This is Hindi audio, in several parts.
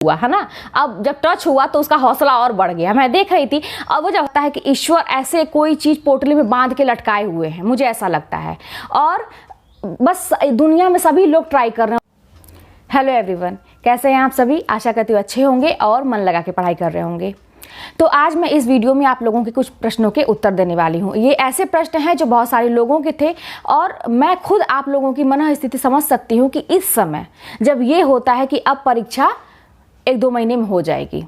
हुआ है ना। अब जब टच हुआ तो उसका हौसला और बढ़ गया। मैं देख रही थी, अब वो जब लगता है कि ईश्वर ऐसे कोई चीज़ पोटली में बांध के लटकाए हुए हैं, मुझे ऐसा लगता है। और बस दुनिया में सभी लोग ट्राई कर रहे हैं। हेलो एवरीवन, कैसे हैं आप सभी? आशा करती हूँ अच्छे होंगे और मन लगा के पढ़ाई कर रहे होंगे। तो आज मैं इस वीडियो में आप लोगों के कुछ प्रश्नों के उत्तर देने वाली हूँ। ये ऐसे प्रश्न हैं जो बहुत सारे लोगों के थे और मैं खुद आप लोगों की मन स्थिति समझ सकती हूँ कि इस समय जब ये होता है कि अब परीक्षा 1-2 महीने में हो जाएगी।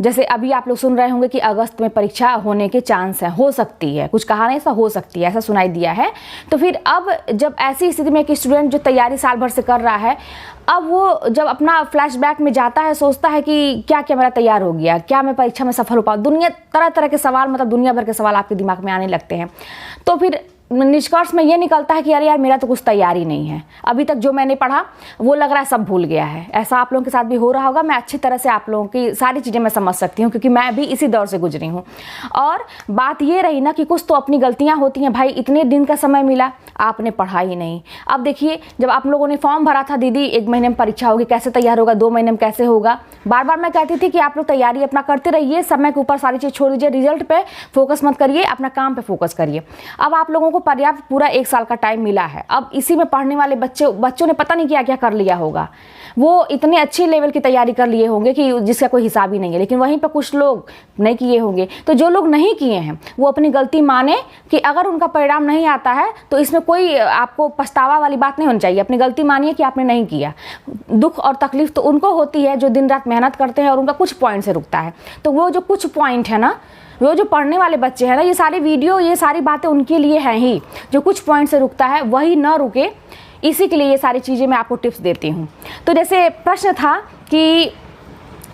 जैसे अभी आप लोग सुन रहे होंगे कि अगस्त में परीक्षा होने के चांस हैं, हो सकती है, कुछ कहा नहीं, ऐसा हो सकती है, ऐसा सुनाई दिया है। तो फिर अब जब ऐसी स्थिति में एक स्टूडेंट जो तैयारी साल भर से कर रहा है, अब वो जब अपना फ्लैशबैक में जाता है, सोचता है कि क्या क्या मेरा तैयार हो गया, क्या मैं परीक्षा में सफल हो पाऊँ, दुनिया तरह तरह के सवाल, मतलब दुनिया भर के सवाल आपके दिमाग में आने लगते हैं। तो फिर निष्कर्ष में ये निकलता है कि अरे यार मेरा तो कुछ तैयारी नहीं है, अभी तक जो मैंने पढ़ा वो लग रहा है सब भूल गया है। ऐसा आप लोगों के साथ भी हो रहा होगा। मैं अच्छी तरह से आप लोगों की सारी चीज़ें मैं समझ सकती हूँ क्योंकि मैं भी इसी दौर से गुजरी हूँ। और बात ये रही ना कि कुछ तो अपनी गलतियाँ होती हैं। भाई इतने दिन का समय मिला, आपने पढ़ा ही नहीं। अब देखिए, जब आप लोगों ने फॉर्म भरा था, दीदी 1 महीने में परीक्षा होगी, कैसे तैयार होगा, 2 महीने में कैसे होगा, बार बार मैं कहती थी कि आप लोग तैयारी अपना करते रहिए, समय के ऊपर सारी चीज़ छोड़ दीजिए, रिजल्ट पे फोकस मत करिए, अपना काम पे फोकस करिए। अब आप लोगों को पर्याप्त पूरा 1 साल का टाइम मिला है। अब इसी में पढ़ने वाले बच्चों ने पता नहीं क्या क्या कर लिया होगा। वो इतने अच्छे लेवल की तैयारी कर लिए होंगे कि जिसका कोई हिसाब ही नहीं है, लेकिन वहीं पर कुछ लोग नहीं किए होंगे। तो जो लोग नहीं किए हैं वो अपनी गलती माने कि अगर उनका परिणाम नहीं आता है तो इसमें कोई आपको पछतावा वाली बात नहीं होनी चाहिए। अपनी गलती मानिए कि आपने नहीं किया। दुख और तकलीफ तो उनको होती है जो दिन रात मेहनत करते हैं और उनका कुछ पॉइंट से रुकता है। तो वो जो कुछ पॉइंट है ना, वो जो पढ़ने वाले बच्चे हैं ना, ये सारी वीडियो, ये सारी बातें उनके लिए हैं ही। जो कुछ पॉइंट से रुकता है वही ना रुके, इसी के लिए ये सारी चीज़ें मैं आपको टिप्स देती हूँ। तो जैसे प्रश्न था कि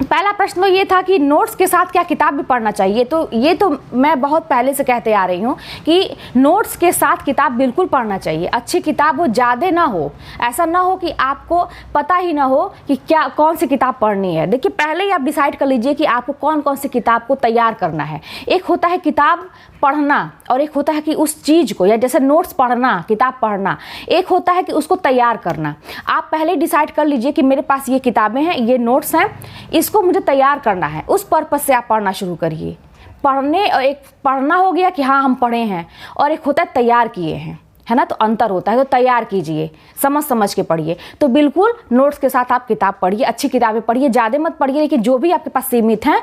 पहला प्रश्न तो ये था कि नोट्स के साथ क्या किताब भी पढ़ना चाहिए। तो ये तो मैं बहुत पहले से कहते आ रही हूँ कि नोट्स के साथ किताब बिल्कुल पढ़ना चाहिए। अच्छी किताब हो, ज़्यादा ना हो, ऐसा ना हो कि आपको पता ही ना हो कि क्या कौन सी किताब पढ़नी है। देखिए, पहले ही आप डिसाइड कर लीजिए कि आपको कौन कौन सी किताब को तैयार करना है। एक होता है किताब पढ़ना और एक होता है कि उस चीज़ को, या जैसे नोट्स पढ़ना, किताब पढ़ना, एक होता है कि उसको तैयार करना। आप पहले डिसाइड कर लीजिए कि मेरे पास ये किताबें हैं, ये नोट्स हैं, इसको मुझे तैयार करना है। उस पर्पस से आप पढ़ना शुरू करिए। पढ़ने, एक पढ़ना हो गया कि हाँ हम पढ़े हैं, और एक होता है तैयार किए हैं, है ना। तो अंतर होता है। तो तैयार कीजिए, समझ समझ के पढ़िए। तो बिल्कुल नोट्स के साथ आप किताब पढ़िए, अच्छी किताबें पढ़िए, ज़्यादा मत पढ़िए, लेकिन जो भी आपके पास सीमित हैं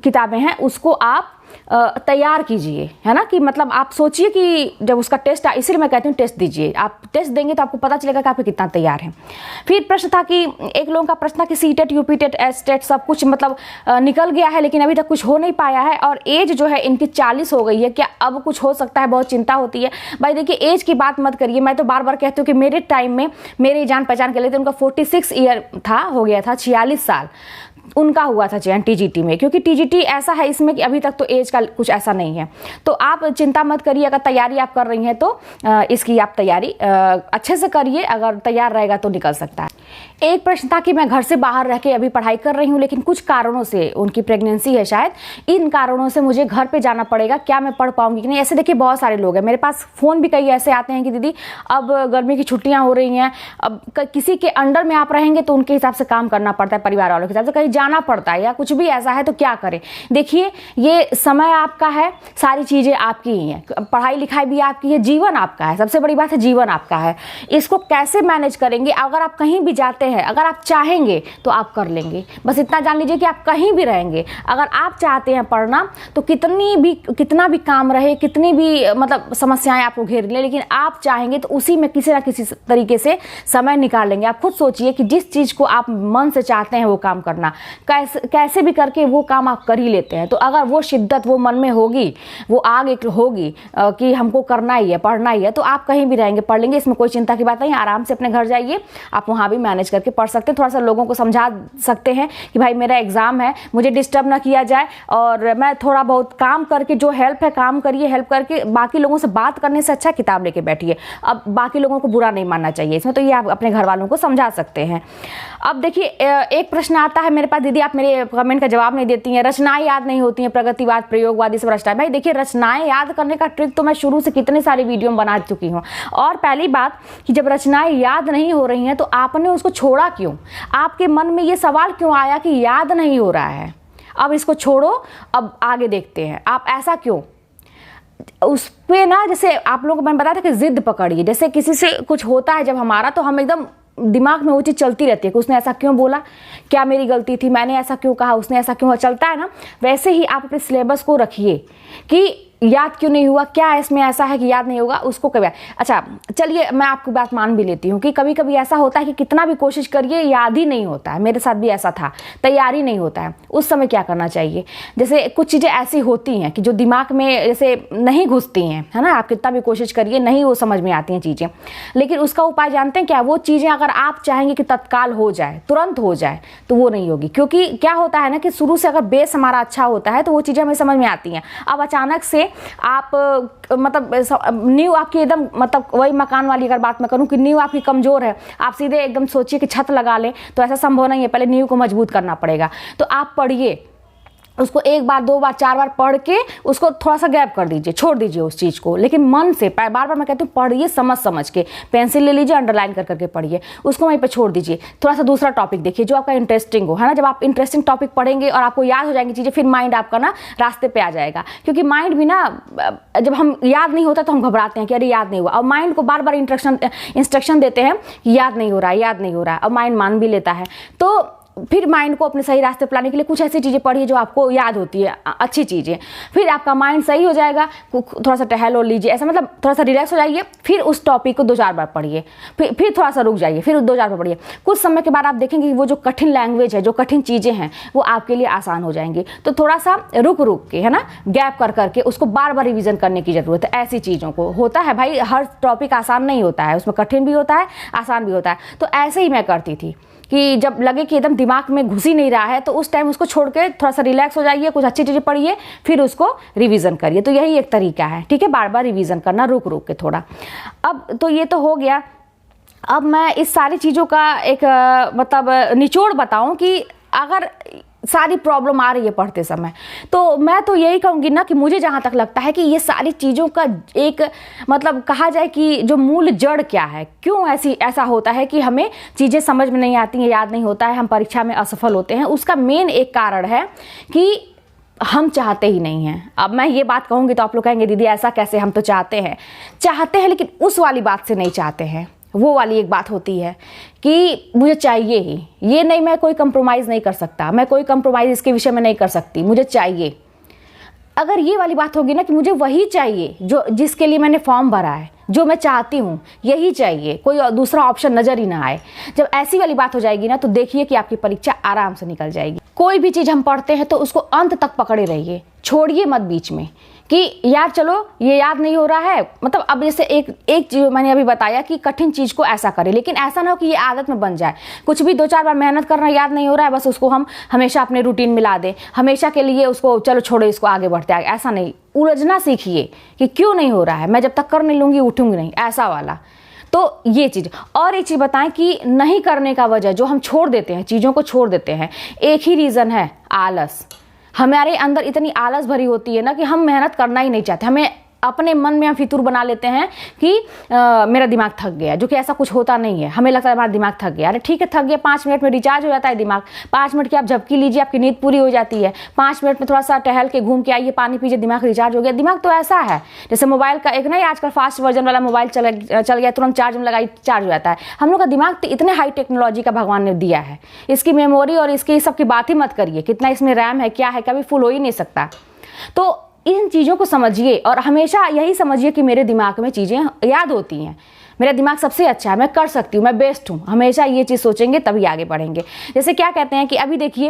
किताबें हैं उसको आप तैयार कीजिए, है ना। कि मतलब आप सोचिए कि जब उसका टेस्ट, इसलिए मैं कहती हूँ टेस्ट दीजिए। आप टेस्ट देंगे तो आपको पता चलेगा कि आप कितना तैयार हैं। फिर प्रश्न था कि एक लोगों का प्रश्न था कि सीटेट, यूपीटेट, एसटेट सब कुछ मतलब निकल गया है लेकिन अभी तक कुछ हो नहीं पाया है, और एज जो है इनकी 40 हो गई है, क्या अब कुछ हो सकता है? बहुत चिंता होती है। भाई देखिए, एज की बात मत करिए। मैं तो बार बार कहती हूँ कि मेरे टाइम में, मेरे जान पहचान के लिए थे, उनका 46 ईयर था, हो गया था 46 साल उनका हुआ था चयन टीजीटी में। क्योंकि टीजीटी ऐसा है इसमें कि अभी तक तो एज का कुछ ऐसा नहीं है। तो आप चिंता मत करिए। अगर तैयारी आप कर रही हैं तो इसकी आप तैयारी अच्छे से करिए। अगर तैयार रहेगा तो निकल सकता है। एक प्रश्न था कि मैं घर से बाहर रह के अभी पढ़ाई कर रही हूँ लेकिन कुछ कारणों से, उनकी प्रेगनेंसी है शायद, इन कारणों से मुझे घर पे जाना पड़ेगा, क्या मैं पढ़ पाऊंगी कि नहीं? ऐसे देखिए बहुत सारे लोग हैं, मेरे पास फ़ोन भी कई ऐसे आते हैं कि दीदी अब गर्मी की छुट्टियाँ हो रही हैं, अब किसी के अंडर में आप रहेंगे तो उनके हिसाब से काम करना पड़ता है, परिवार वालों के हिसाब से कहीं जाना पड़ता है, या कुछ भी ऐसा है तो क्या करें? देखिए, ये समय आपका है, सारी चीज़ें आपकी ही हैं, पढ़ाई लिखाई भी आपकी है, जीवन आपका है, सबसे बड़ी बात है जीवन आपका है। इसको कैसे मैनेज करेंगे? अगर आप कहीं भी जाते हैं, अगर आप चाहेंगे तो आप कर लेंगे। बस इतना जान लीजिए कि आप कहीं भी रहेंगे, अगर आप चाहते हैं पढ़ना तो कितना भी काम रहे, कितनी भी मतलब समस्याएं आपको घेर लें, लेकिन आप चाहेंगे तो उसी में किसी ना किसी तरीके से समय निकाल लेंगे। आप खुद सोचिए कि जिस चीज़ को आप मन से चाहते हैं वो काम करना, कैसे भी करके वो काम आप कर ही लेते हैं। तो अगर वो शिद्दत वो मन में होगी, वो आग एक होगी कि हमको करना ही है, पढ़ना ही है, तो आप कहीं भी रहेंगे, पढ़ लेंगे। इसमें कोई चिंता की बात नहीं। आराम से अपने घर जाइए, आप वहाँ भी मैनेज करके पढ़ सकते हैं। थोड़ा सा लोगों को समझा सकते हैं कि भाई मेरा एग्ज़ाम है, मुझे डिस्टर्ब ना किया जाए, और मैं थोड़ा बहुत काम करके, जो हेल्प है काम करिए, हेल्प करके बाकी लोगों से बात करने से अच्छा किताब लेके बैठिए। अब बाकी लोगों को बुरा नहीं मानना चाहिए इसमें, तो ये आप अपने घर वालों को समझा सकते हैं। अब देखिए, एक प्रश्न आता है मेरे पास, दीदी आप मेरे कमेंट का जवाब नहीं देती हैं, रचनाएं याद नहीं होती हैं, प्रगतिवाद, प्रयोगवाद, ये सब रचनाएं। भाई देखिए, रचनाएं याद करने का ट्रिक तो मैं शुरू से कितने सारे वीडियो में बना चुकी हूँ। और पहली बात कि जब रचनाएं याद नहीं हो रही हैं तो आपने उसको छोड़ा क्यों? आपके मन में ये सवाल क्यों आया कि याद नहीं हो रहा है, अब इसको छोड़ो, अब आगे देखते हैं। आप ऐसा क्यों? उस पे ना, जैसे आप लोगों को मैंने बताया था कि जिद पकड़िए। जैसे किसी से कुछ होता है जब हमारा, तो हम एकदम दिमाग में वो चीज़ चलती रहती है कि उसने ऐसा क्यों बोला, क्या मेरी गलती थी, मैंने ऐसा क्यों कहा, उसने ऐसा क्यों, चलता है ना। वैसे ही आप अपने सिलेबस को रखिए कि याद क्यों नहीं हुआ, क्या इसमें ऐसा है कि याद नहीं होगा, उसको कभी। अच्छा चलिए, मैं आपकी बात मान भी लेती हूँ कि कभी कभी ऐसा होता है कि कितना भी कोशिश करिए याद ही नहीं होता है। मेरे साथ भी ऐसा था, तैयारी नहीं होता है। उस समय क्या करना चाहिए? जैसे कुछ चीज़ें ऐसी होती हैं कि जो दिमाग में जैसे नहीं घुसती हैं, है ना, आप कितना भी कोशिश करिए नहीं वो समझ में आती हैं चीज़ें। लेकिन उसका उपाय जानते हैं क्या? वो चीज़ें अगर आप चाहेंगे कि तत्काल हो जाए, तुरंत हो जाए, तो वो नहीं होगी। क्योंकि क्या होता है ना कि शुरू से अगर बेस हमारा अच्छा होता है तो वो चीज़ें हमें समझ में आती हैं। अब अचानक से आप मतलब नींव आपकी एकदम, मतलब वही मकान वाली अगर बात मैं करूं कि नींव आपकी कमजोर है, आप सीधे एकदम सोचिए कि छत लगा लें, तो ऐसा संभव नहीं है। पहले नींव को मजबूत करना पड़ेगा। तो आप पढ़िए उसको, एक बार, दो बार, चार बार पढ़ के उसको थोड़ा सा गैप कर दीजिए, छोड़ दीजिए उस चीज़ को, लेकिन मन से बार बार मैं कहती हूँ पढ़िए, समझ समझ के, पेंसिल ले लीजिए, अंडरलाइन कर करके पढ़िए, उसको वहीं पे छोड़ दीजिए। थोड़ा सा दूसरा टॉपिक देखिए जो आपका इंटरेस्टिंग हो, है ना। जब आप इंटरेस्टिंग टॉपिक पढ़ेंगे और आपको याद हो जाएंगी चीज़ें, फिर माइंड आपका ना रास्ते पे आ जाएगा। क्योंकि माइंड भी ना, जब हम याद नहीं होता तो हम घबराते हैं कि अरे याद नहीं हुआ, और माइंड को बार बार इंस्ट्रक्शन देते हैं कि याद नहीं हो रहा है, याद नहीं हो रहा है, और माइंड मान भी लेता है। तो फिर माइंड को अपने सही रास्ते पर लाने के लिए कुछ ऐसी चीज़ें पढ़िए जो आपको याद होती है, अच्छी चीज़ें। फिर आपका माइंड सही हो जाएगा, थोड़ा सा टहल और लीजिए, ऐसा मतलब थोड़ा सा रिलैक्स हो जाइए। फिर उस टॉपिक को 2-4 बार पढ़िए, फिर थोड़ा सा रुक जाइए, फिर 2-4 बार पढ़िए। कुछ समय के बाद आप देखेंगे कि वो जो कठिन लैंग्वेज है, जो कठिन चीज़ें हैं, वो आपके लिए आसान हो जाएंगी। तो थोड़ा सा रुक रुक के, है ना, गैप कर करके उसको बार बार रिविज़न करने की ज़रूरत है। ऐसी चीज़ों को होता है भाई, हर टॉपिक आसान नहीं होता है, उसमें कठिन भी होता है, आसान भी होता है। तो ऐसे ही मैं करती थी कि जब लगे कि एकदम दिमाग में घुस ही नहीं रहा है, तो उस टाइम उसको छोड़ के थोड़ा सा रिलैक्स हो जाइए, कुछ अच्छी चीज़ें पढ़िए, फिर उसको रिवीजन करिए। तो यही एक तरीका है, ठीक है, बार बार रिवीजन करना, रुक रुक के थोड़ा। अब तो ये तो हो गया। अब मैं इस सारी चीज़ों का एक मतलब निचोड़ बताऊं कि अगर सारी प्रॉब्लम आ रही है पढ़ते समय, तो मैं तो यही कहूँगी ना कि मुझे जहाँ तक लगता है कि ये सारी चीज़ों का एक मतलब कहा जाए कि जो मूल जड़ क्या है, क्यों ऐसा होता है कि हमें चीज़ें समझ में नहीं आती हैं, याद नहीं होता है, हम परीक्षा में असफल होते हैं। उसका मेन एक कारण है कि हम चाहते ही नहीं हैं। अब मैं ये बात कहूँगी तो आप लोग कहेंगे दीदी ऐसा कैसे, हम तो चाहते हैं लेकिन उस वाली बात से नहीं चाहते हैं। वो वाली एक बात होती है कि मुझे चाहिए ही, ये नहीं, मैं कोई कंप्रोमाइज़ नहीं कर सकता, मैं कोई कंप्रोमाइज़ इसके विषय में नहीं कर सकती, मुझे चाहिए। अगर ये वाली बात होगी ना कि मुझे वही चाहिए जो जिसके लिए मैंने फॉर्म भरा है, जो मैं चाहती हूँ यही चाहिए, कोई दूसरा ऑप्शन नज़र ही ना आए, जब ऐसी वाली बात हो जाएगी ना, तो देखिए कि आपकी परीक्षा आराम से निकल जाएगी। कोई भी चीज़ हम पढ़ते हैं तो उसको अंत तक पकड़े रहिए, छोड़िए मत बीच में कि यार चलो ये याद नहीं हो रहा है। मतलब अब जैसे एक चीज़ मैंने अभी बताया कि कठिन चीज़ को ऐसा करें, लेकिन ऐसा ना हो कि ये आदत में बन जाए। कुछ भी 2-4 बार मेहनत करना, याद नहीं हो रहा है, बस उसको हम हमेशा अपने रूटीन में ला दें, हमेशा के लिए उसको चलो छोड़ो, इसको आगे बढ़ते आगे। ऐसा नहीं, उलझना सीखिए कि क्यों नहीं हो रहा है, मैं जब तक कर नहीं लूँगी उठूँगी नहीं, ऐसा वाला। तो ये चीज़। और एक चीज़ बताएं कि नहीं करने का वजह, जो हम छोड़ देते हैं, चीज़ों को छोड़ देते हैं, एक ही रीज़न है, आलस। हमारे अंदर इतनी आलस भरी होती है ना कि हम मेहनत करना ही नहीं चाहते। हमें अपने मन में हम फितूर बना लेते हैं कि मेरा दिमाग थक गया, जो कि ऐसा कुछ होता नहीं है। हमें लगता है हमारा दिमाग थक गया, अरे ठीक है थक गया, 5 मिनट में रिचार्ज हो जाता है दिमाग। 5 मिनट की आप झपकी लीजिए, आपकी नींद पूरी हो जाती है। 5 मिनट में थोड़ा सा टहल के घूम के आइए, पानी पीजिए, दिमाग रिचार्ज हो गया। दिमाग तो ऐसा है जैसे मोबाइल का एक नहीं, आजकल फास्ट वर्जन वाला मोबाइल चल गया, तुरंत चार्ज में लगाई चार्ज हो जाता है। हम लोग का दिमाग तो इतने हाई टेक्नोलॉजी का भगवान ने दिया है, इसकी मेमोरी और इसकी सब की बात ही मत करिए, कितना इसमें रैम है, क्या है, कभी फुल हो ही नहीं सकता। तो इन चीज़ों को समझिए और हमेशा यही समझिए कि मेरे दिमाग में चीज़ें याद होती हैं, मेरा दिमाग सबसे अच्छा है, मैं कर सकती हूँ, मैं बेस्ट हूँ। हमेशा ये चीज़ सोचेंगे तभी आगे बढ़ेंगे। जैसे क्या कहते हैं कि अभी देखिए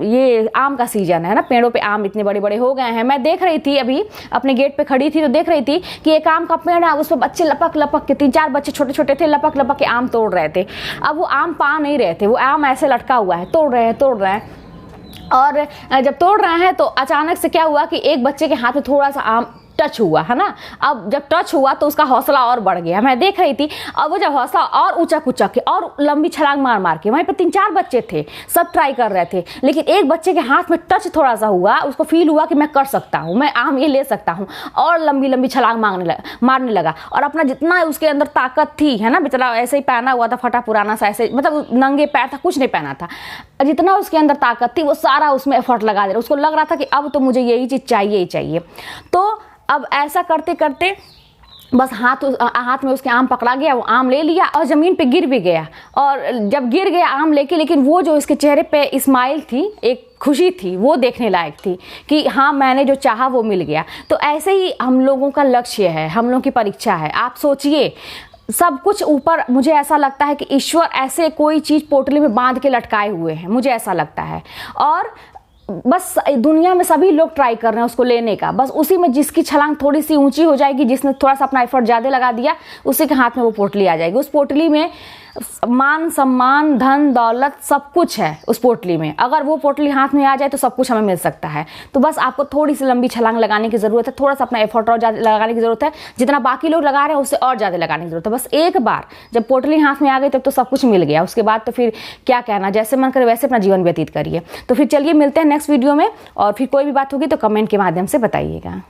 ये आम का सीजन है ना, पेड़ों पे आम इतने बड़े बड़े हो गए हैं। मैं देख रही थी, अभी अपने गेट पे खड़ी थी तो देख रही थी कि एक आम का पेड़ है, उस पर बच्चे लपक लपक के, 3-4 बच्चे छोटे छोटे थे, लपक लपक के आम तोड़ रहे थे। अब वो आम पा नहीं रहे थे, वो आम ऐसे लटका हुआ है, तोड़ रहे हैं। और जब तोड़ रहे हैं तो अचानक से क्या हुआ कि एक बच्चे के हाथ में थोड़ा सा आम टच हुआ है ना। अब जब टच हुआ तो उसका हौसला और बढ़ गया। मैं देख रही थी, अब वो जब हौसला और ऊंचा कुचक के और लंबी छलांग मार मार के, वहीं पर 3-4 बच्चे थे, सब ट्राई कर रहे थे, लेकिन एक बच्चे के हाथ में टच थोड़ा सा हुआ, उसको फील हुआ कि मैं कर सकता हूँ, मैं आम ये ले सकता हूँ, और लंबी लंबी छलांग मारने लगा। और अपना जितना उसके अंदर ताकत थी, है ना, बेचारा ऐसे ही पहना हुआ था, फटा पुराना सा, ऐसे मतलब नंगे पैर था, कुछ नहीं पहना था, जितना उसके अंदर ताकत थी वो सारा उसमें एफर्ट लगा दे रहा। उसको लग रहा था कि अब तो मुझे यही चीज़ चाहिए ही चाहिए। तो अब ऐसा करते करते बस हाथ में उसके आम पकड़ा गया, वो आम ले लिया और ज़मीन पे गिर भी गया। और जब गिर गया आम लेके, लेकिन वो जो इसके चेहरे पे स्माइल थी, एक खुशी थी, वो देखने लायक थी कि हाँ, मैंने जो चाहा वो मिल गया। तो ऐसे ही हम लोगों का लक्ष्य है, हम लोगों की परीक्षा है। आप सोचिए, सब कुछ ऊपर, मुझे ऐसा लगता है कि ईश्वर ऐसे कोई चीज़ पोटली में बांध के लटकाए हुए हैं, मुझे ऐसा लगता है। और बस दुनिया में सभी लोग ट्राई कर रहे हैं उसको लेने का। बस उसी में जिसकी छलांग थोड़ी सी ऊंची हो जाएगी, जिसने थोड़ा सा अपना एफर्ट ज़्यादा लगा दिया, उसी के हाथ में वो पोटली आ जाएगी। उस पोटली में मान सम्मान, धन दौलत सब कुछ है उस पोटली में। अगर वो पोटली हाथ में आ जाए तो सब कुछ हमें मिल सकता है। तो बस आपको थोड़ी सी लंबी छलांग लगाने की ज़रूरत है, थोड़ा सा अपना एफर्ट और ज़्यादा लगाने की ज़रूरत है। जितना बाकी लोग लगा रहे हैं उससे और ज़्यादा लगाने की ज़रूरत है। बस एक बार जब पोटली हाथ में आ गई तब तो सब कुछ मिल गया। उसके बाद तो फिर क्या कहना, जैसे मन करे वैसे अपना जीवन व्यतीत करिए। तो फिर चलिए मिलते हैं नेक्स्ट वीडियो में, और फिर कोई भी बात होगी तो कमेंट के माध्यम से बताइएगा।